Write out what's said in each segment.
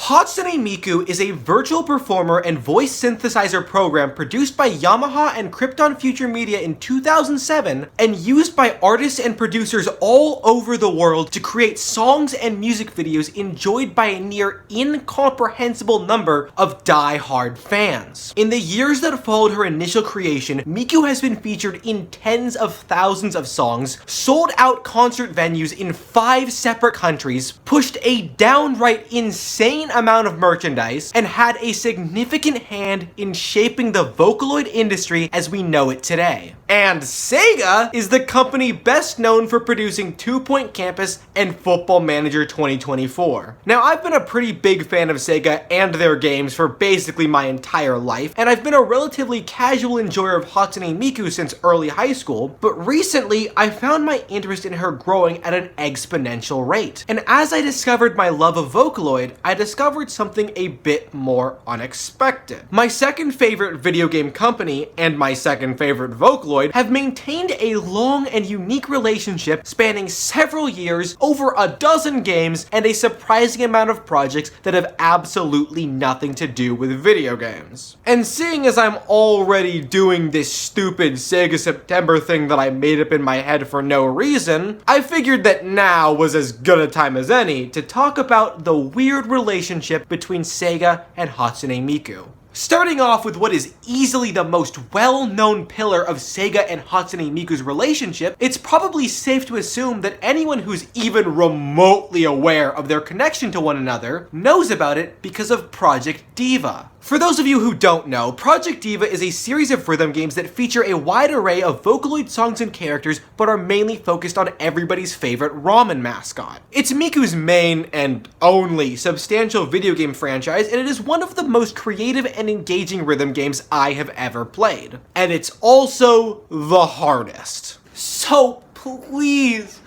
Hatsune Miku is a virtual performer and voice synthesizer program produced by Yamaha and Crypton Future Media in 2007 and used by artists and producers all over the world to create songs and music videos enjoyed by a near incomprehensible number of die-hard fans. In the years that followed her initial creation, Miku has been featured in tens of thousands of songs, sold out concert venues in 5 separate countries, pushed a downright insane amount of merchandise, and had a significant hand in shaping the Vocaloid industry as we know it today. And SEGA is the company best known for producing 2 Point Campus and Football Manager 2024. Now, I've been a pretty big fan of SEGA and their games for basically my entire life, and I've been a relatively casual enjoyer of Hatsune Miku since early high school, but recently I found my interest in her growing at an exponential rate. And as I discovered my love of Vocaloid, I discovered something a bit more unexpected. My second favorite video game company and my second favorite Vocaloid have maintained a long and unique relationship spanning several years, over a dozen games, and a surprising amount of projects that have absolutely nothing to do with video games. And seeing as I'm already doing this stupid Sega September thing that I made up in my head for no reason, I figured that now was as good a time as any to talk about the weird relationship between Sega and Hatsune Miku. Starting off with what is easily the most well-known pillar of Sega and Hatsune Miku's relationship, it's probably safe to assume that anyone who's even remotely aware of their connection to one another knows about it because of Project DIVA. For those of you who don't know, Project DIVA is a series of rhythm games that feature a wide array of Vocaloid songs and characters, but are mainly focused on everybody's favorite ramen mascot. It's Miku's main and only substantial video game franchise, and it is one of the most creative and engaging rhythm games I have ever played. And it's also the hardest. So please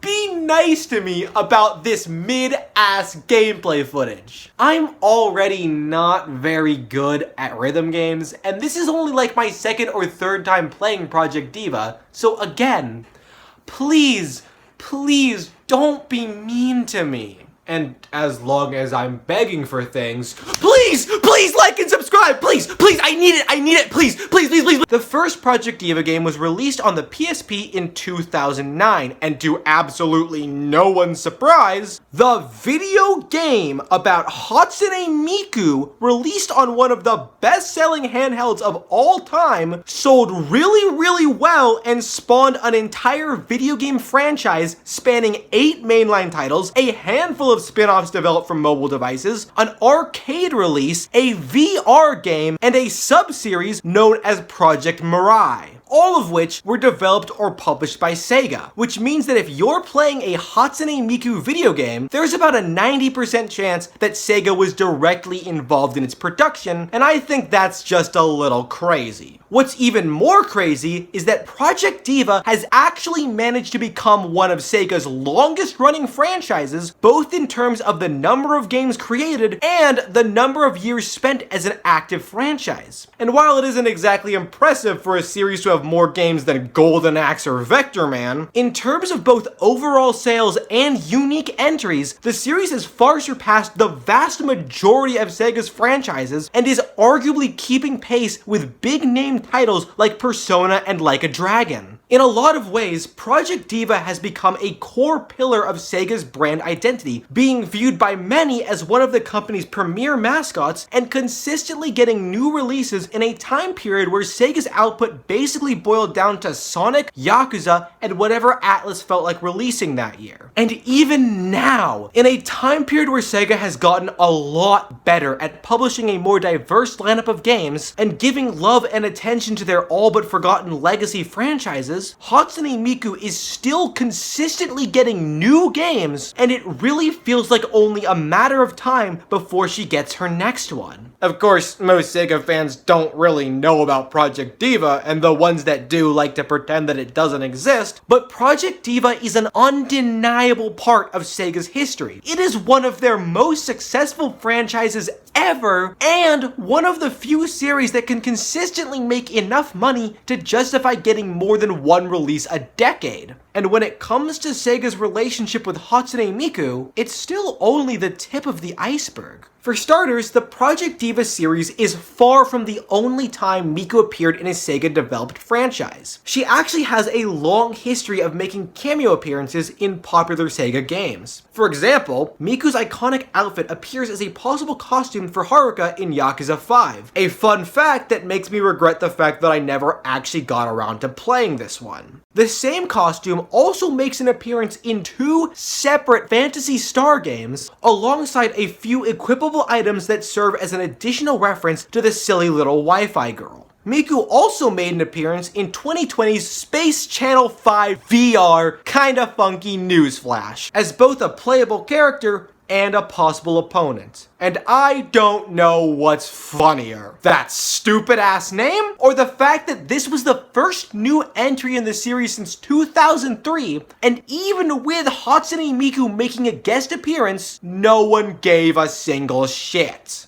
be nice to me about this mid-ass gameplay footage. I'm already not very good at rhythm games, and this is only like my second or third time playing Project DIVA, so again, please don't be mean to me. And as long as I'm begging for things, please like and subscribe, please, I need it, please. The first Project DIVA game was released on the PSP in 2009, and to absolutely no one's surprise, the video game about Hatsune Miku, released on one of the best-selling handhelds of all time, sold really well and spawned an entire video game franchise spanning 8 mainline titles, a handful of spin-offs developed from mobile devices, an arcade release, a VR game, and a sub-series known as Project Mirai, all of which were developed or published by SEGA, which means that if you're playing a Hatsune Miku video game, there's about a 90% chance that SEGA was directly involved in its production, and I think that's just a little crazy. What's even more crazy is that Project DIVA has actually managed to become one of Sega's longest running franchises, both in terms of the number of games created and the number of years spent as an active franchise. And while it isn't exactly impressive for a series to have more games than Golden Axe or Vector Man, in terms of both overall sales and unique entries, the series has far surpassed the vast majority of Sega's franchises and is arguably keeping pace with big name titles like Persona and Like a Dragon. In a lot of ways, Project DIVA has become a core pillar of Sega's brand identity, being viewed by many as one of the company's premier mascots and consistently getting new releases in a time period where Sega's output basically boiled down to Sonic, Yakuza, and whatever Atlas felt like releasing that year. And even now, in a time period where Sega has gotten a lot better at publishing a more diverse lineup of games and giving love and attention to their all but forgotten legacy franchises, Hatsune Miku is still consistently getting new games, and it really feels like only a matter of time before she gets her next one. Of course, most Sega fans don't really know about Project DIVA, and the ones that do like to pretend that it doesn't exist, but Project DIVA is an undeniable part of Sega's history. It is one of their most successful franchises ever. ever, and one of the few series that can consistently make enough money to justify getting more than one release a decade. And when it comes to Sega's relationship with Hatsune Miku, it's still only the tip of the iceberg. For starters, the Project DIVA series is far from the only time Miku appeared in a Sega-developed franchise. She actually has a long history of making cameo appearances in popular Sega games. For example, Miku's iconic outfit appears as a possible costume for Haruka in Yakuza 5, a fun fact that makes me regret the fact that I never actually got around to playing this one. The same costume also makes an appearance in 2 separate Phantasy Star games, alongside a few equipable items that serve as an additional reference to the silly little Wi-Fi girl. Miku also made an appearance in 2020's Space Channel 5 VR Kinda Funky Newsflash, as both a playable character and a possible opponent. And I don't know what's funnier, that stupid ass name, or the fact that this was the first new entry in the series since 2003, and even with Hatsune Miku making a guest appearance, no one gave a single shit.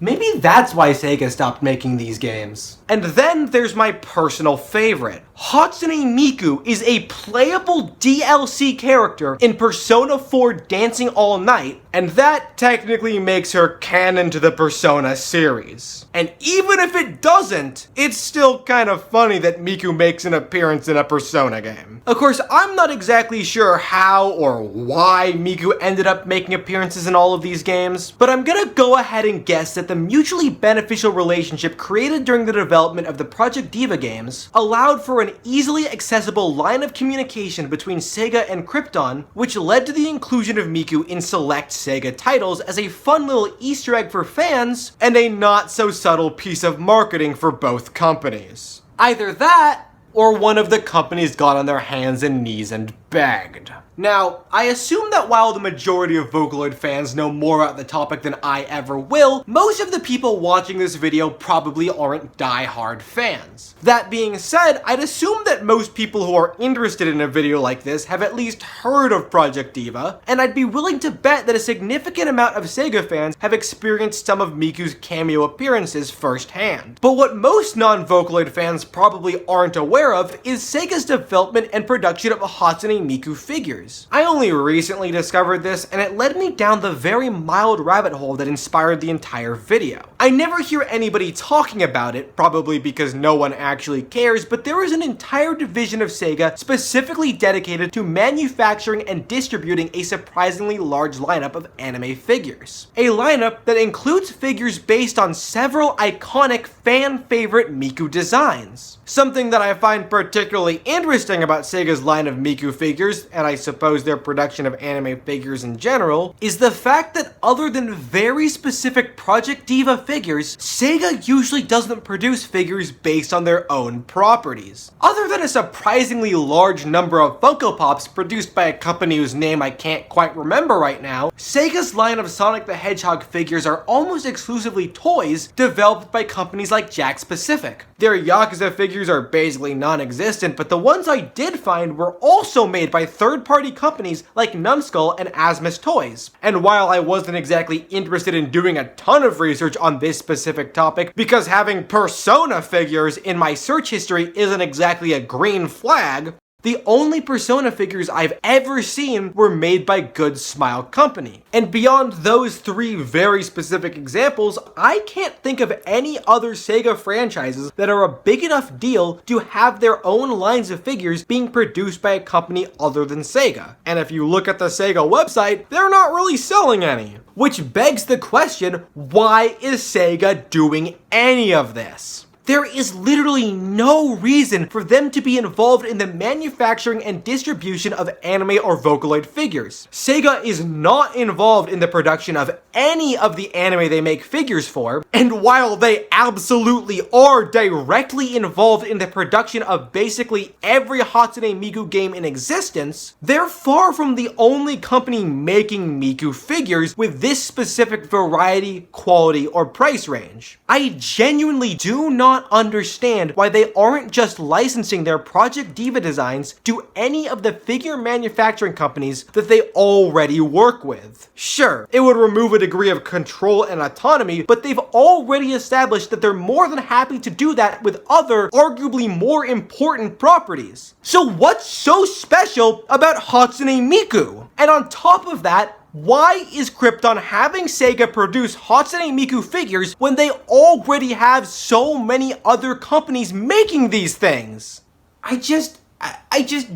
Maybe that's why Sega stopped making these games. And then there's my personal favorite. Hatsune Miku is a playable DLC character in Persona 4 Dancing All Night, and that technically makes her canon to the Persona series. And even if it doesn't, it's still kind of funny that Miku makes an appearance in a Persona game. Of course, I'm not exactly sure how or why Miku ended up making appearances in all of these games, but I'm gonna go ahead and guess that the mutually beneficial relationship created during the development of the Project DIVA games allowed for an easily accessible line of communication between Sega and Crypton, which led to the inclusion of Miku in select Sega titles as a fun little Easter egg for fans, and a not so subtle piece of marketing for both companies. Either that, or one of the companies got on their hands and knees and begged. Now, I assume that while the majority of Vocaloid fans know more about the topic than I ever will, most of the people watching this video probably aren't die-hard fans. That being said, I'd assume that most people who are interested in a video like this have at least heard of Project DIVA, and I'd be willing to bet that a significant amount of Sega fans have experienced some of Miku's cameo appearances firsthand. But what most non-Vocaloid fans probably aren't aware of is Sega's development and production of Hatsune Miku Figures. I only recently discovered this, and it led me down the very mild rabbit hole that inspired the entire video. I never hear anybody talking about it, probably because no one actually cares, but there is an entire division of Sega specifically dedicated to manufacturing and distributing a surprisingly large lineup of anime figures. A lineup that includes figures based on several iconic fan-favorite Miku designs. Something that I find particularly interesting about Sega's line of Miku figures, and I suppose their production of anime figures in general, is the fact that other than very specific Project DIVA figures, Sega usually doesn't produce figures based on their own properties. Other than a surprisingly large number of Funko Pops produced by a company whose name I can't quite remember right now, Sega's line of Sonic the Hedgehog figures are almost exclusively toys developed by companies like Jakks Pacific. Their Yakuza figures are basically non-existent, but the ones I did find were also made by third-party companies like Numskull and Asmus Toys. And while I wasn't exactly interested in doing a ton of research on this specific topic, because having Persona figures in my search history isn't exactly a green flag, the only Persona figures I've ever seen were made by Good Smile Company. And beyond those 3 very specific examples, I can't think of any other Sega franchises that are a big enough deal to have their own lines of figures being produced by a company other than Sega. And if you look at the Sega website, they're not really selling any. Which begs the question, why is Sega doing any of this? There is literally no reason for them to be involved in the manufacturing and distribution of anime or Vocaloid figures. Sega is not involved in the production of any of the anime they make figures for, and while they absolutely are directly involved in the production of basically every Hatsune Miku game in existence, they're far from the only company making Miku figures with this specific variety, quality, or price range. I genuinely do not not understand why they aren't just licensing their Project DIVA designs to any of the figure manufacturing companies that they already work with. Sure, it would remove a degree of control and autonomy, but they've already established that they're more than happy to do that with other, arguably more important properties. So what's so special about Hatsune Miku? And on top of that, why is Crypton having Sega produce Hatsune Miku figures when they already have so many other companies making these things? I just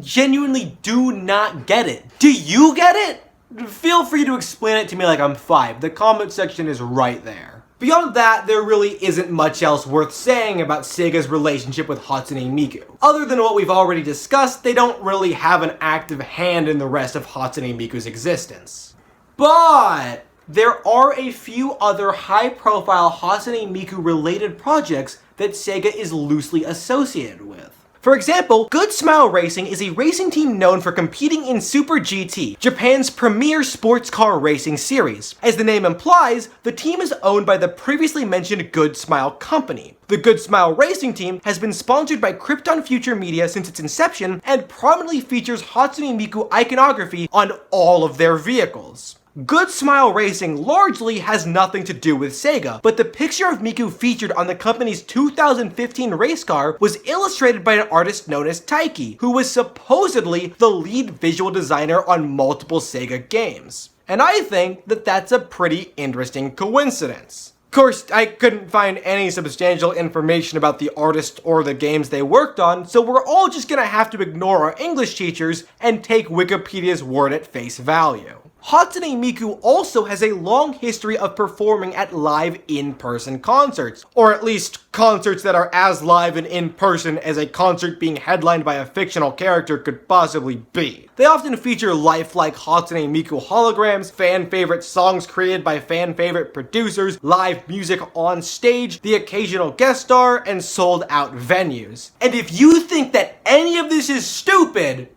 genuinely do not get it. Do you get it? Feel free to explain it to me like I'm 5. The comment section is right there. Beyond that, there really isn't much else worth saying about Sega's relationship with Hatsune Miku. Other than what we've already discussed, they don't really have an active hand in the rest of Hatsune Miku's existence. But there are a few other high-profile Hatsune Miku related projects that Sega is loosely associated with. For example, Good Smile Racing is a racing team known for competing in Super GT, Japan's premier sports car racing series. As the name implies, the team is owned by the previously mentioned Good Smile company. The Good Smile Racing team has been sponsored by Crypton Future Media since its inception and prominently features Hatsune Miku iconography on all of their vehicles. Good Smile Racing largely has nothing to do with Sega, but the picture of Miku featured on the company's 2015 race car was illustrated by an artist known as Taiki, who was supposedly the lead visual designer on multiple Sega games. And I think that that's a pretty interesting coincidence. Of course, I couldn't find any substantial information about the artist or the games they worked on, so we're all just gonna have to ignore our English teachers and take Wikipedia's word at face value. Hatsune Miku also has a long history of performing at live in-person concerts, or at least concerts that are as live and in-person as a concert being headlined by a fictional character could possibly be. They often feature lifelike Hatsune Miku holograms, fan-favorite songs created by fan-favorite producers, live music on stage, the occasional guest star, and sold-out venues. And if you think that any of this is stupid,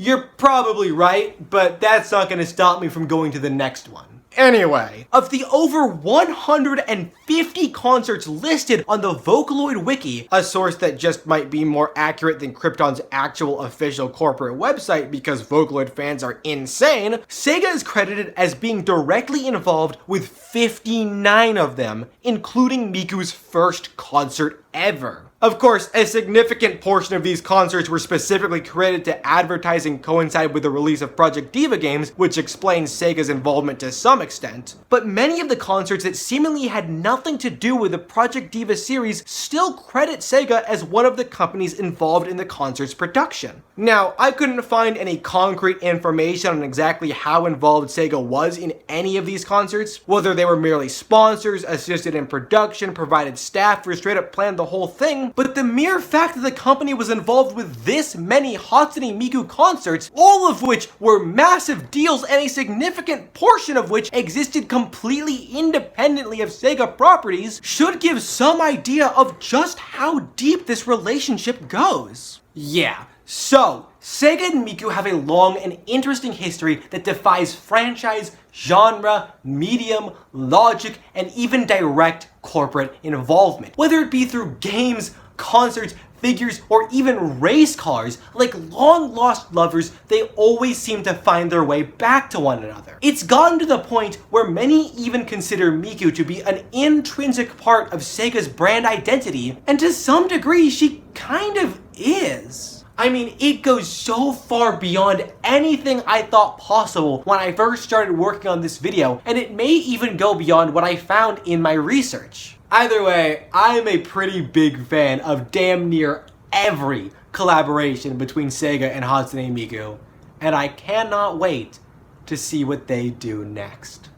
you're probably right, but that's not going to stop me from going to the next one. Anyway, of the over 150 concerts listed on the Vocaloid Wiki, a source that just might be more accurate than Crypton's actual official corporate website because Vocaloid fans are insane, Sega is credited as being directly involved with 59 of them, including Miku's first concert ever. Of course, a significant portion of these concerts were specifically created to advertise and coincide with the release of Project DIVA games, which explains Sega's involvement to some extent. But many of the concerts that seemingly had nothing to do with the Project DIVA series still credit Sega as one of the companies involved in the concert's production. Now, I couldn't find any concrete information on exactly how involved Sega was in any of these concerts, whether they were merely sponsors, assisted in production, provided staff, or straight up planned the whole thing, but the mere fact that the company was involved with this many Hatsune Miku concerts, all of which were massive deals and a significant portion of which existed completely independently of Sega properties, should give some idea of just how deep this relationship goes. Yeah, so Sega and Miku have a long and interesting history that defies franchise, genre, medium, logic, and even direct corporate involvement. Whether it be through games, concerts, figures, or even race cars, like long-lost lovers, they always seem to find their way back to one another. It's gotten to the point where many even consider Miku to be an intrinsic part of Sega's brand identity, and to some degree, she kind of is. I mean, it goes so far beyond anything I thought possible when I first started working on this video, and it may even go beyond what I found in my research. Either way, I'm a pretty big fan of damn near every collaboration between Sega and Hatsune Miku, and I cannot wait to see what they do next.